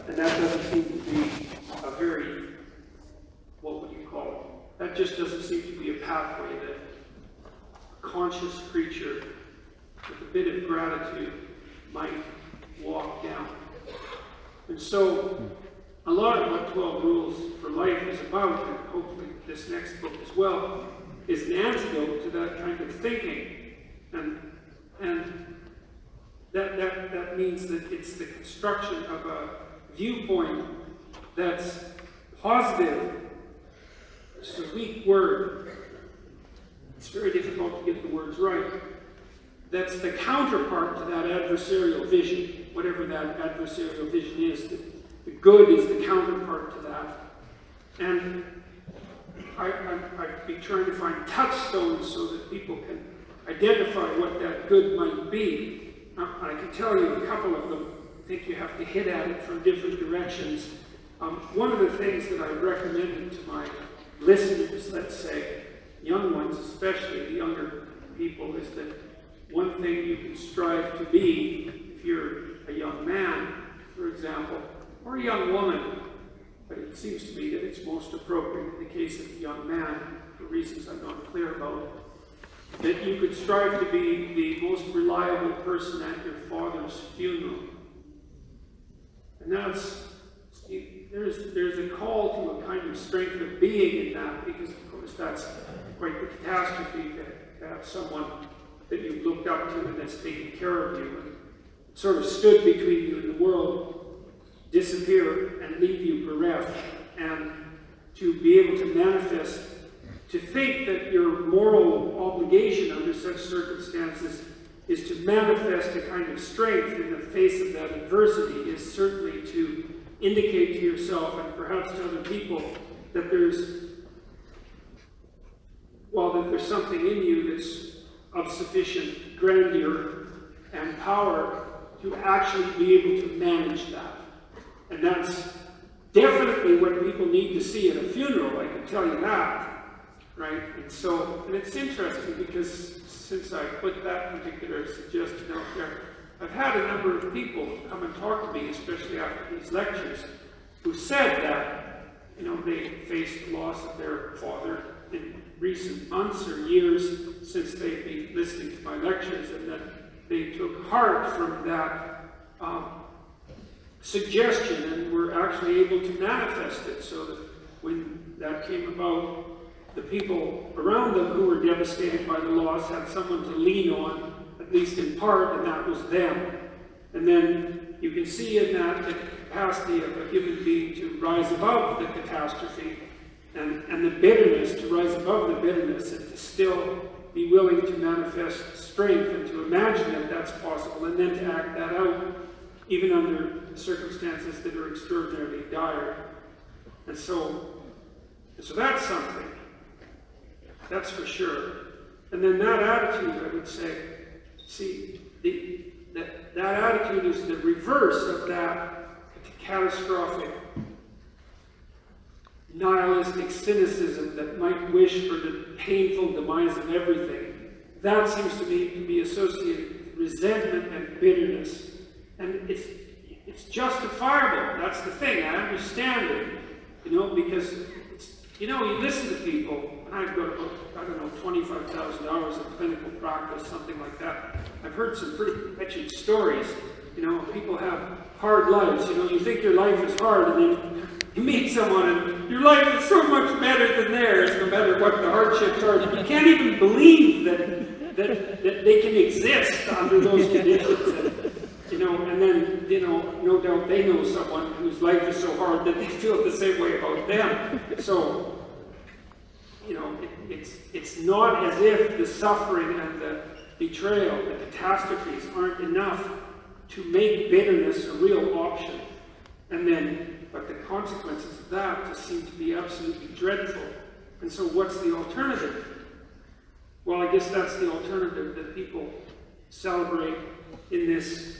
And that doesn't seem to be a very, what would you call it? That just doesn't seem to be a pathway that a conscious creature with a bit of gratitude might walk down. And so, a lot of what 12 Rules for Life is about, and hopefully this next book as well, is an antidote to that kind of thinking. And that means that it's the construction of a viewpoint that's positive. It's a weak word. It's very difficult to get the words right. That's the counterpart to that adversarial vision, whatever that adversarial vision is. The good is the counterpart to that. And I've been trying to find touchstones so that people can identify what that good might be. I can tell you a couple of them. I think you have to hit at it from different directions. One of the things that I recommended to my listeners, let's say, young ones especially, the younger people, is that one thing you can strive to be, if you're a young man, for example, or a young woman, but it seems to me that it's most appropriate in the case of a young man, for reasons I'm not clear about, that you could strive to be the most reliable person at your father's funeral. And there's a call to a kind of strength of being in that, because of course that's quite the catastrophe to have someone that you've looked up to and that's taken care of you and sort of stood between you and the world disappear and leave you bereft. And to be able to manifest, to think that your moral obligation under such circumstances is to manifest a kind of strength in the face of that adversity is certainly to indicate to yourself and perhaps to other people that there's something in you that's of sufficient grandeur and power to actually be able to manage that. And that's definitely what people need to see at a funeral, I can tell you that, right? And it's interesting because since I put that particular suggestion out there, I've had a number of people come and talk to me, especially after these lectures, who said that, they faced the loss of their father in recent months or years since they've been listening to my lectures, and that they took heart from that suggestion and were actually able to manifest it, so that when that came about, the people around them who were devastated by the loss had someone to lean on, at least in part, and that was them. And then you can see in that the capacity of a human being to rise above the catastrophe and the bitterness, to rise above the bitterness and to still be willing to manifest strength and to imagine that that's possible and then to act that out, even under circumstances that are extraordinarily dire. And so that's something. That's for sure. And then that attitude, I would say, that attitude is the reverse of that catastrophic, nihilistic cynicism that might wish for the painful demise of everything. That seems to me to be associated with resentment and bitterness. And it's justifiable. That's the thing. I understand it, because you listen to people, and I've got about, $25,000 in clinical practice, something like that. I've heard some pretty wretched stories. People have hard lives. You think your life is hard, and then you meet someone, and your life is so much better than theirs, no matter what the hardships are. You can't even believe that they can exist under those conditions. And then, no doubt they know someone whose life is so hard that they feel the same way about them. So, it's not as if the suffering and the betrayal, the catastrophes aren't enough to make bitterness a real option. But the consequences of that just seem to be absolutely dreadful. And so what's the alternative? Well, I guess that's the alternative that people celebrate in this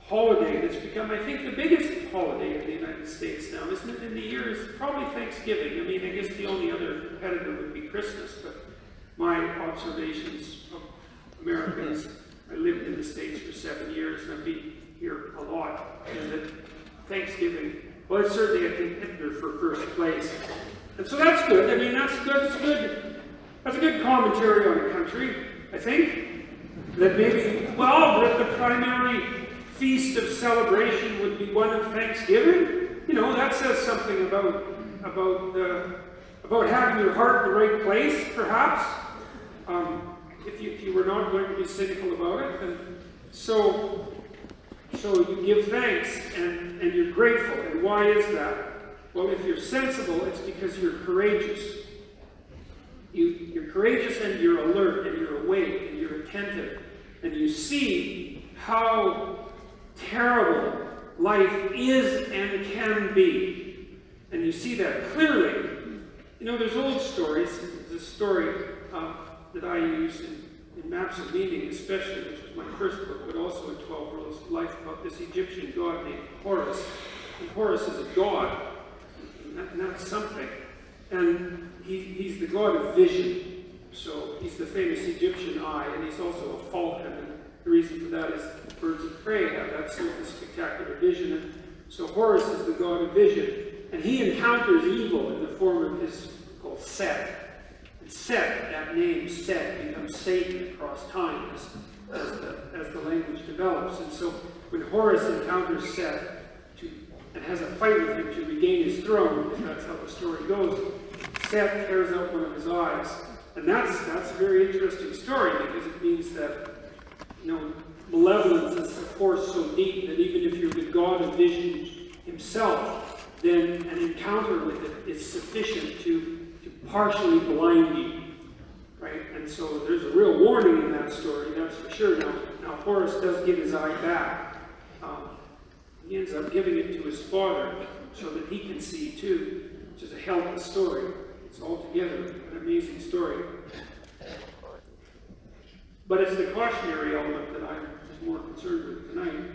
holiday that's become, I think, the biggest holiday in the United States now, isn't it? In the years, probably Thanksgiving. I guess the only other competitor would be Christmas, but my observations of Americans, I lived in the States for 7 years, and I've been here a lot, is that Thanksgiving. Well, it's certainly, I think, Hitler for first place. And so that's good. I mean, that's good. It's good. That's a good commentary on a country, I think. That maybe, well, that the primary feast of celebration would be one of Thanksgiving. You know, that says something about having your heart in the right place, perhaps. If you were not going to be cynical about it. And so you give thanks and you're grateful. And why is that? Well, if you're sensible, it's because you're courageous. You're courageous and you're alert and you're awake and you're attentive. And you see how terrible life is and can be. And you see that clearly. You know, there's old stories. There's a story that I use in Maps of Meaning, especially, which was my first book, but also in 12 Rules of Life, about this Egyptian god named Horus. And Horus is a god, and that's something. And he's the god of vision. So he's the famous Egyptian eye, and he's also a falcon. And the reason for that is birds of prey have that sort of spectacular vision. And so Horus is the god of vision. And he encounters evil in the form of his, called Set. And Set, that name Set, becomes Satan across time as the language develops. And so when Horus encounters Set and has a fight with him to regain his throne, because that's how the story goes, Set tears out one of his eyes. And that's a very interesting story, because it means that, you know, malevolence is a force so deep that even if you're the god of vision himself, then an encounter with it is sufficient to partially blind you, right? And so there's a real warning in that story, that's for sure. Now Horus does give his eye back. He ends up giving it to his father so that he can see too, which is a hell of a story. It's altogether an amazing story. But it's the cautionary element that I'm more concerned with tonight,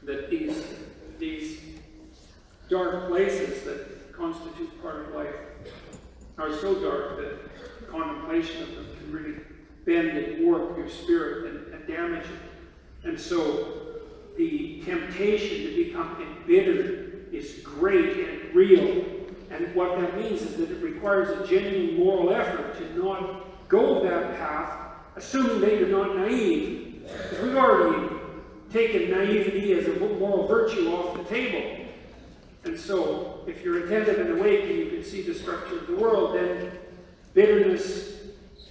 that these dark places that constitute part of life are so dark that contemplation of them can really bend and warp your spirit and damage it. And so the temptation to become embittered is great and real. And what that means is that it requires a genuine moral effort to not go that path, assuming that you're not naive. Because we've already taken naivety as a moral virtue off the table. And so, if you're attentive and awake and you can see the structure of the world, then bitterness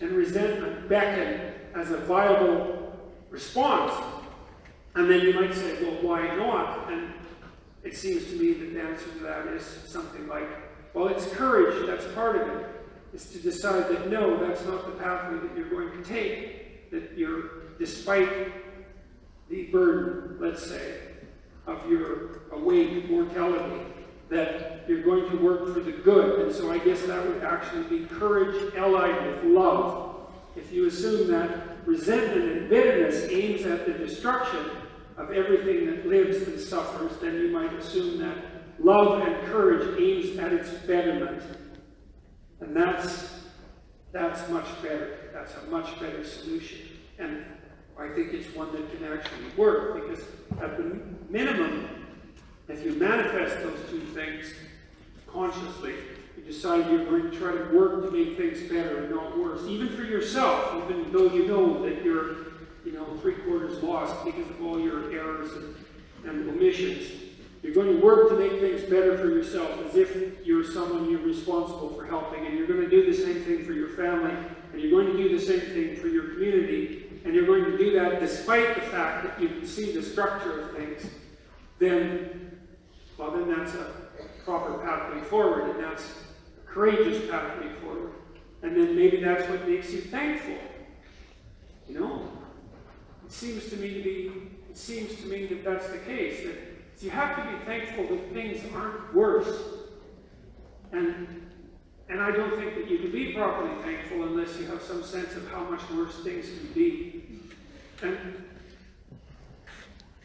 and resentment beckon as a viable response. And then you might say, well, why not? And it seems to me that the answer to that is something like, well, it's courage, that's part of it. It's to decide that no, that's not the pathway that you're going to take. That despite the burden, let's say, of your awake mortality, that you're going to work for the good. And so I guess that would actually be courage allied with love. If you assume that resentment and bitterness aims at the destruction of everything that lives and suffers, then you might assume that love and courage aims at its betterment. And that's much better. That's a much better solution. And I think it's one that can actually work, because at the minimum, if you manifest those two things consciously, you decide you're going to try to work to make things better and not worse, even for yourself, even though you know that you're, 3/4 lost because of all your errors and omissions. You're going to work to make things better for yourself, as if you're someone you're responsible for helping, and you're going to do the same thing for your family, and you're going to do the same thing for your community, and you're going to do that despite the fact that you can see the structure of things. Then that's a proper pathway forward, and that's a courageous pathway forward. And then maybe that's what makes you thankful. It seems to me that that's the case. That you have to be thankful that things aren't worse. And I don't think that you can be properly thankful unless you have some sense of how much worse things can be. And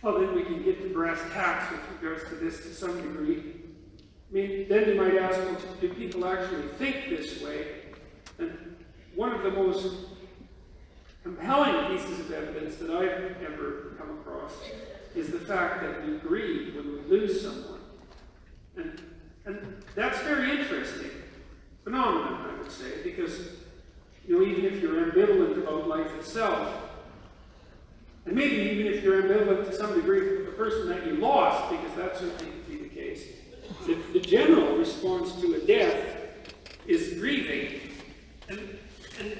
then we can get to brass tacks with regards to this to some degree. Then you might ask, well, do people actually think this way? And one of the most compelling pieces of evidence that I've ever come across is the fact that we grieve when we lose someone. that's very interesting phenomenon, I would say, because, even if you're ambivalent about life itself, and maybe even if you're ambivalent to some degree with the person that you lost, because that certainly could be the case, the general response to a death is grieving. And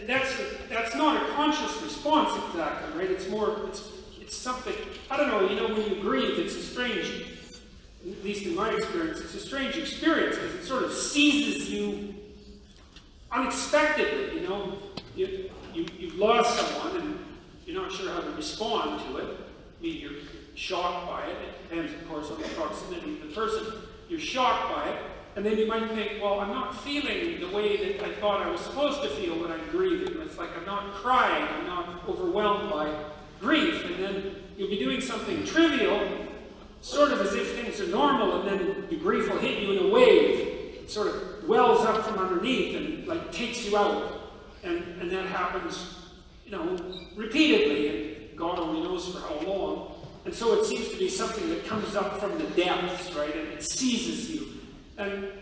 that's not a conscious response exactly, right? It's something, I don't know, when you grieve, it's a strange, at least in my experience, it's a strange experience because it sort of seizes you unexpectedly, You've lost someone and you're not sure how to respond to it. I mean, you're shocked by it. It depends, of course, on the proximity of the person. You're shocked by it. And then you might think, well, I'm not feeling the way that I thought I was supposed to feel when I'm grieving. It's like I'm not crying. I'm not overwhelmed by grief. And then you'll be doing something trivial, sort of as if things are normal, and then the grief will hit you in a wave. It sort of wells up from underneath and like takes you out. And that happens, repeatedly, and God only knows for how long. And so it seems to be something that comes up from the depths, right? And it seizes you. And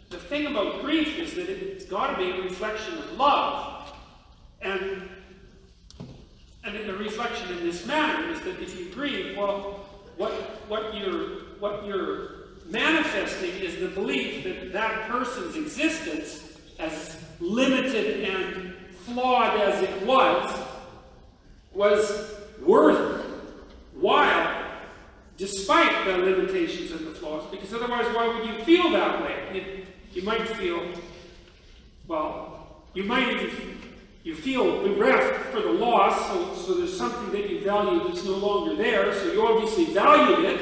the thing about grief is that it's got to be a reflection of love. And the reflection in this manner is that if you grieve, well, what you're manifesting is the belief that that person's existence, as limited and flawed as it was worthwhile, despite the limitations and the flaws, because otherwise why would you feel that way? You might feel, you feel bereft for the loss, so there's something that you value that's no longer there, so you obviously valued it.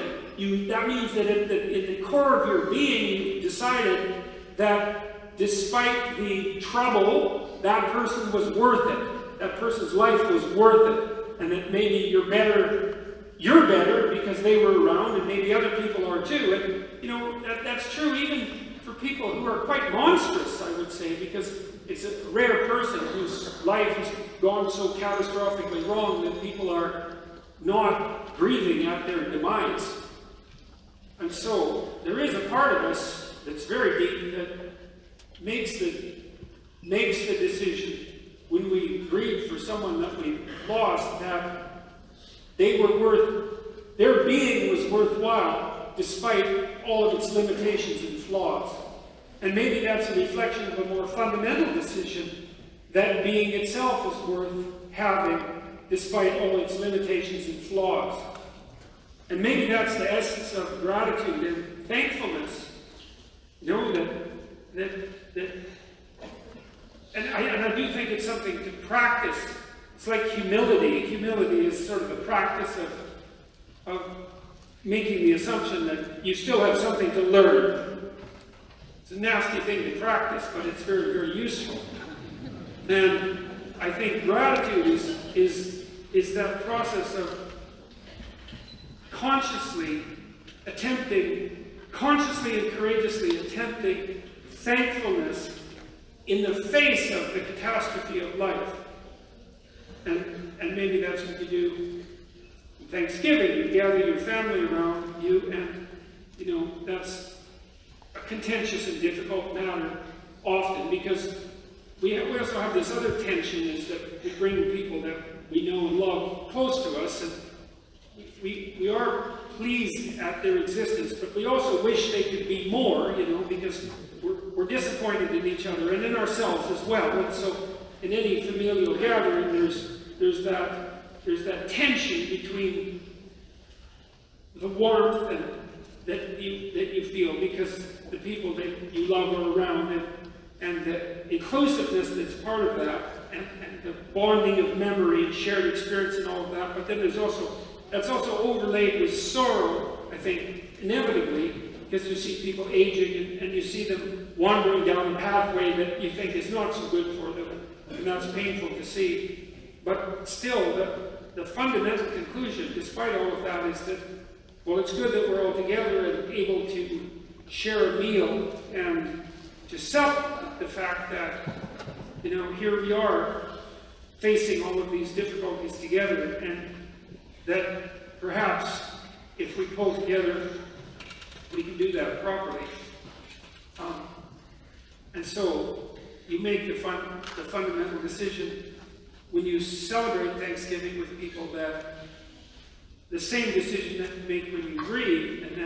That means that in the core of your being, you decided that despite the trouble, that person was worth it. That person's life was worth it. And that maybe you're better because they were around, and maybe other people are too. And, that's true even for people who are quite monstrous, I would say, because it's a rare person whose life has gone so catastrophically wrong that people are not grieving at their demise. And so, there is a part of us that's very deep that makes the decision when we grieve for someone that we lost that their being was worthwhile despite all of its limitations and flaws. And maybe that's a reflection of a more fundamental decision that being itself is worth having despite all its limitations and flaws. And maybe that's the essence of gratitude and thankfulness. And I do think it's something to practice. It's like humility. Humility is sort of the practice of making the assumption that you still have something to learn. It's a nasty thing to practice, but it's very, very useful. And I think gratitude is that process of consciously and courageously attempting thankfulness in the face of the catastrophe of life. And maybe that's what you do in Thanksgiving. You gather your family around you, and that's a contentious and difficult matter often, because we also have this other tension, is that we bring people that we know and love close to us, and we are pleased at their existence, but we also wish they could be more, because we're disappointed in each other and in ourselves as well. And so in any familial gathering, there's that tension between the warmth that you feel because the people that you love are around, and the inclusiveness that's part of that, and the bonding of memory and shared experience and all of that. But then that's also overlaid with sorrow, I think, inevitably, because you see people aging and you see them wandering down a pathway that you think is not so good for them, and that's painful to see. But still, the fundamental conclusion, despite all of that, is that, well, it's good that we're all together and able to share a meal and to celebrate the fact that, here we are facing all of these difficulties together, and that perhaps if we pull together, we can do that properly. And so you make the fundamental decision when you celebrate Thanksgiving with people, that the same decision that you make when you grieve, and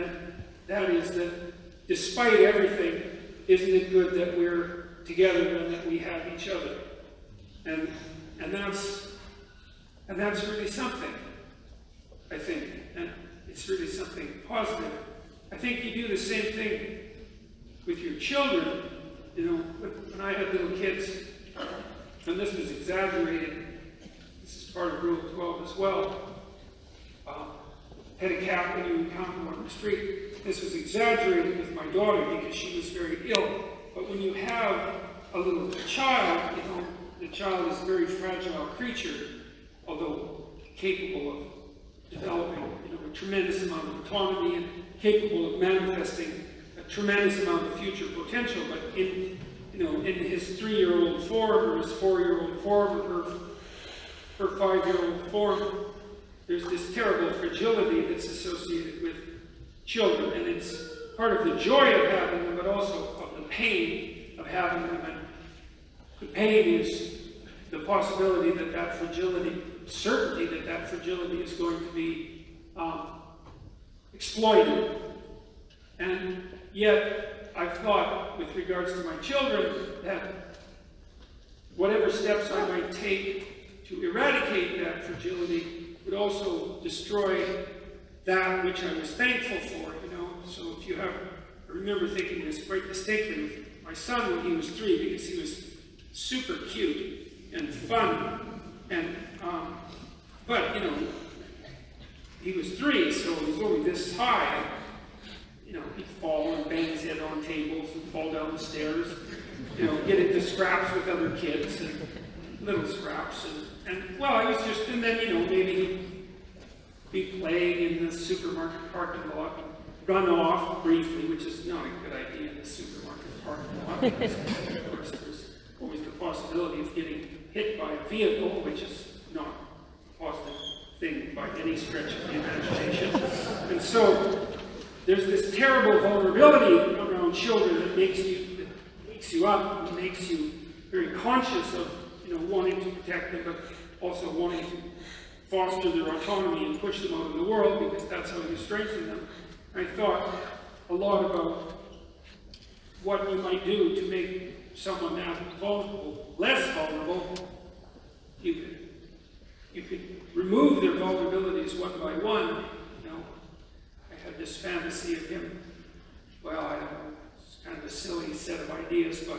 that is that despite everything, isn't it good that we're together and that we have each other? And that's really something, I think, and it's really something positive. I think you do the same thing with your children. You know, when I had little kids, and this was exaggerated, this is part of Rule 12 as well, head of cap when you encounter them on the street. This was exaggerated with my daughter because she was very ill. But when you have a little child, you know, the child is a very fragile creature, although capable of developing, you know, a tremendous amount of autonomy and capable of manifesting a tremendous amount of future potential. But in his 3-year-old form, or his 4-year-old form, or her 5-year-old form, there's this terrible fragility that's associated with children, and it's part of the joy of having them, but also of the pain of having them. And the pain is the possibility that fragility, certainty that fragility is going to be exploited. And yet, I've thought, with regards to my children, that whatever steps I might take to eradicate that fragility would also destroy that which I was thankful for, you know. So if you have, I remember thinking this quite distinctly with my son when he was 3, because he was super cute and fun, and but you know, he was 3, so he was only this high. And, you know, he'd fall and bang his head on tables and fall down the stairs, you know, get into scraps with other kids, and little scraps, and well, I was just, and then, you know, maybe he'd be playing in the supermarket parking lot, run off briefly, which is not a good idea in the supermarket parking lot, because of course there's always the possibility of getting hit by a vehicle, which is not a positive thing by any stretch of the imagination. And so there's this terrible vulnerability around children that wakes you up and makes you very conscious of, you know, wanting to protect them, but also wanting to foster their autonomy and push them out in the world, because that's how you strengthen them. I thought a lot about what you might do to make someone that vulnerable less vulnerable. You could remove their vulnerabilities one by one. You know, I had this fantasy of him. Well, I don't know, it's kind of a silly set of ideas, but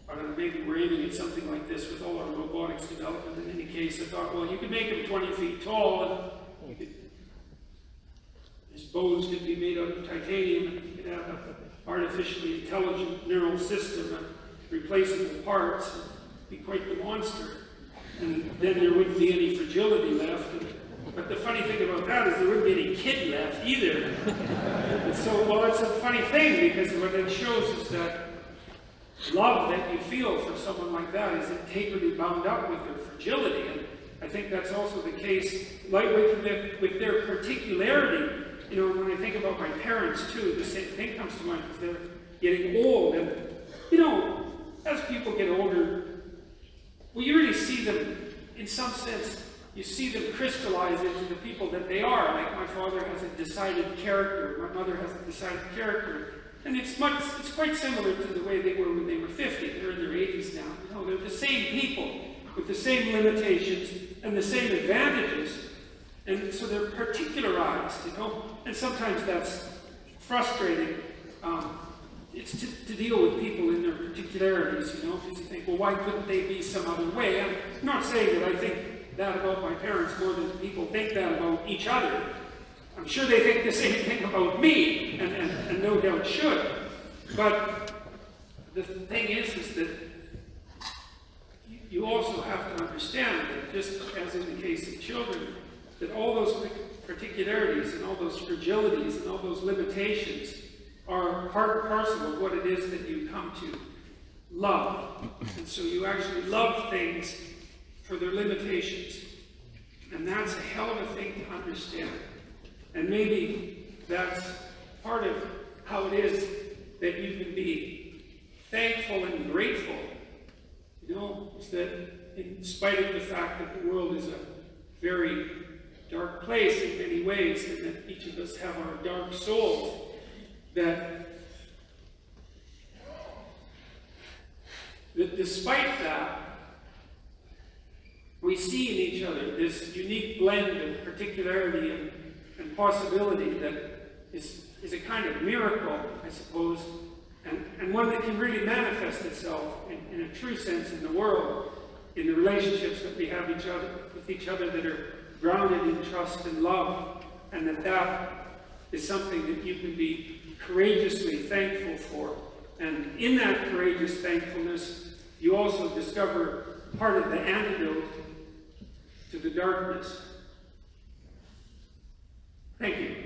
I don't know, maybe we're aiming at something like this with all our robotics development. In any case, I thought, well, you could make him 20 feet tall, and his bones could be made out of titanium, and you could have an artificially intelligent neural system and replaceable parts, and be quite the monster. And then there wouldn't be any fragility left. But the funny thing about that is there wouldn't be any kid left either. And so, well, it's a funny thing, because what it shows is that love that you feel for someone like that is integrally bound up with their fragility. And I think that's also the case, like with their particularity. You know, when I think about my parents too, the same thing comes to mind, because they're getting old. And, you know, as people get older, well, you really see them, in some sense, you see them crystallize into the people that they are. Like, my father has a decided character, my mother has a decided character. And it's quite similar to the way they were when they were 50. They're in their 80s now. You know, they're the same people with the same limitations and the same advantages. And so they're particularized, you know. And sometimes that's frustrating. It's to deal with people in their particularities, you know, because you think, well, why couldn't they be some other way? I'm not saying that I think that about my parents more than people think that about each other. I'm sure they think the same thing about me, and no doubt should. But the thing is that you also have to understand that, just as in the case of children, that all those particularities and all those fragilities and all those limitations are part and parcel of what it is that you come to love. And so you actually love things for their limitations. And that's a hell of a thing to understand. And maybe that's part of how it is that you can be thankful and grateful, is that in spite of the fact that the world is a very dark place in many ways, and that each of us have our dark souls, that despite that, we see in each other this unique blend of particularity and possibility that is a kind of miracle, I suppose, and one that can really manifest itself in a true sense in the world, in the relationships that we have with each other that are grounded in trust and love, and that is something that you can be courageously thankful for. And in that courageous thankfulness, you also discover part of the antidote to the darkness. Thank you.